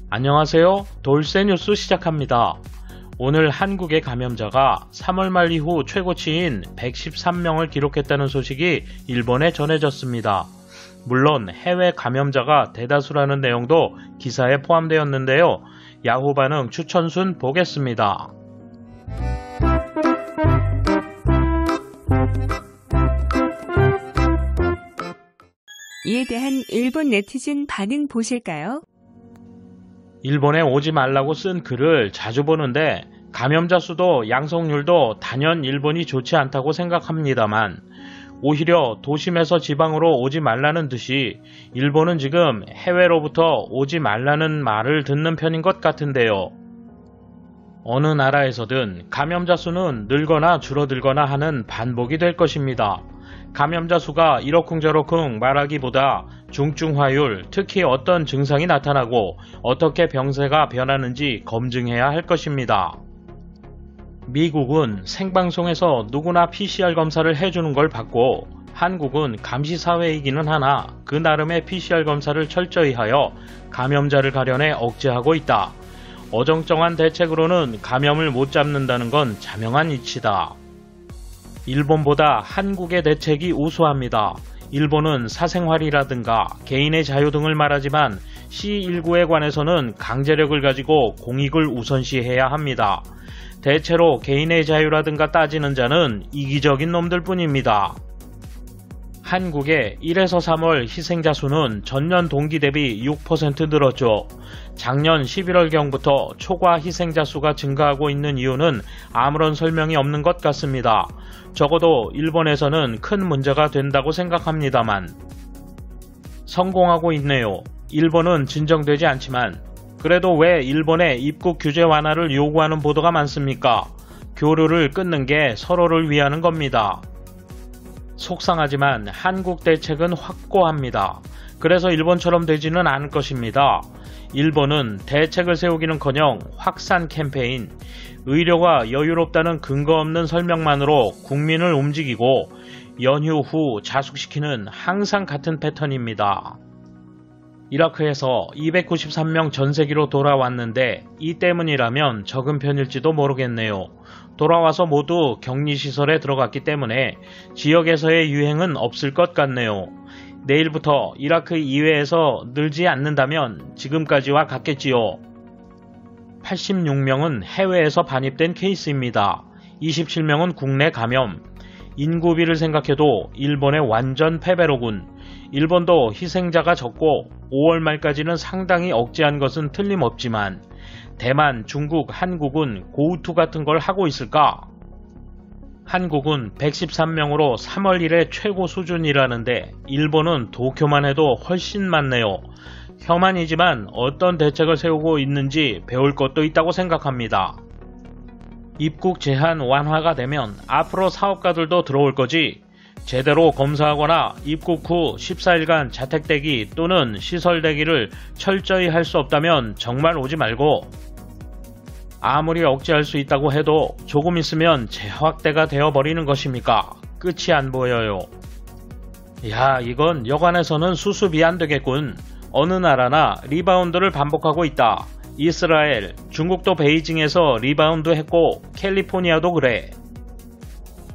안녕하세요. 돌쇠 뉴스 시작합니다. 오늘 한국의 감염자가 3월 말 이후 최고치인 113명을 기록했다는 소식이 일본에 전해졌습니다. 물론 해외 감염자가 대다수라는 내용도 기사에 포함되었는데요. 야후 반응 추천순 보겠습니다. 이에 대한 일본 네티즌 반응 보실까요? 일본에 오지 말라고 쓴 글을 자주 보는데 감염자 수도 양성률도 단연 일본이 좋지 않다고 생각합니다만 오히려 도심에서 지방으로 오지 말라는 듯이 일본은 지금 해외로부터 오지 말라는 말을 듣는 편인 것 같은데요. 어느 나라에서든 감염자 수는 늘거나 줄어들거나 하는 반복이 될 것입니다. 감염자 수가 이러쿵저러쿵 말하기보다 중증화율, 특히 어떤 증상이 나타나고 어떻게 병세가 변하는지 검증해야 할 것입니다. 미국은 생방송에서 누구나 PCR 검사를 해주는 걸 받고 한국은 감시사회이기는 하나 그 나름의 PCR 검사를 철저히 하여 감염자를 가려내 억제하고 있다. 어정쩡한 대책으로는 감염을 못 잡는다는 건 자명한 이치다. 일본보다 한국의 대책이 우수합니다. 일본은 사생활이라든가 개인의 자유 등을 말하지만 C19에 관해서는 강제력을 가지고 공익을 우선시해야 합니다. 대체로 개인의 자유라든가 따지는 자는 이기적인 놈들 뿐입니다. 한국의 1에서 3월 희생자 수는 전년 동기 대비 6% 늘었죠. 작년 11월경부터 초과 희생자 수가 증가하고 있는 이유는 아무런 설명이 없는 것 같습니다. 적어도 일본에서는 큰 문제가 된다고 생각합니다만 성공하고 있네요. 일본은 진정되지 않지만 그래도 왜 일본의 입국 규제 완화를 요구하는 보도가 많습니까? 교류를 끊는 게 서로를 위하는 겁니다. 속상하지만 한국 대책은 확고합니다. 그래서 일본처럼 되지는 않을 것입니다. 일본은 대책을 세우기는커녕 확산 캠페인, 의료가 여유롭다는 근거 없는 설명만으로 국민을 움직이고 연휴 후 자숙시키는 항상 같은 패턴입니다. 이라크에서 293명 전세기로 돌아왔는데 이 때문이라면 적은 편일지도 모르겠네요. 돌아와서 모두 격리시설에 들어갔기 때문에 지역에서의 유행은 없을 것 같네요. 내일부터 이라크 이외에서 늘지 않는다면 지금까지와 같겠지요. 86명은 해외에서 반입된 케이스입니다. 27명은 국내 감염. 인구비를 생각해도 일본의 완전 패배로군. 일본도 희생자가 적고 5월 말까지는 상당히 억제한 것은 틀림없지만 대만, 중국, 한국은 고우투 같은 걸 하고 있을까? 한국은 113명으로 3월 1에 최고 수준이라는데 일본은 도쿄만 해도 훨씬 많네요. 혐한이지만 어떤 대책을 세우고 있는지 배울 것도 있다고 생각합니다. 입국 제한 완화가 되면 앞으로 사업가들도 들어올 거지. 제대로 검사하거나 입국 후 14일간 자택대기 또는 시설대기를 철저히 할 수 없다면 정말 오지 말고 아무리 억제할 수 있다고 해도 조금 있으면 재확대가 되어버리는 것입니까? 끝이 안 보여요. 야, 이건 여관에서는 수습이 안 되겠군. 어느 나라나 리바운드를 반복하고 있다. 이스라엘, 중국도 베이징에서 리바운드 했고 캘리포니아도 그래.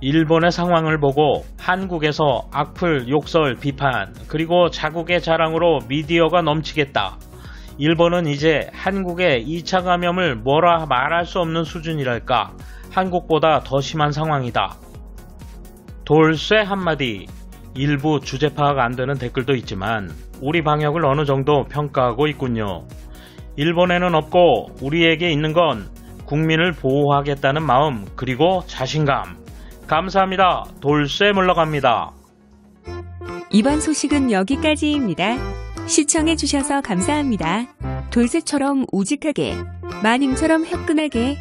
일본의 상황을 보고 한국에서 악플, 욕설, 비판, 그리고 자국의 자랑으로 미디어가 넘치겠다. 일본은 이제 한국의 2차 감염을 뭐라 말할 수 없는 수준이랄까. 한국보다 더 심한 상황이다. 돌쇠 한마디. 일부 주제 파악 안 되는 댓글도 있지만 우리 방역을 어느 정도 평가하고 있군요. 일본에는 없고 우리에게 있는 건 국민을 보호하겠다는 마음 그리고 자신감. 감사합니다. 돌쇠 물러갑니다. 이번 소식은 여기까지입니다. 시청해주셔서 감사합니다. 돌쇠처럼 우직하게, 마님처럼 화끈하게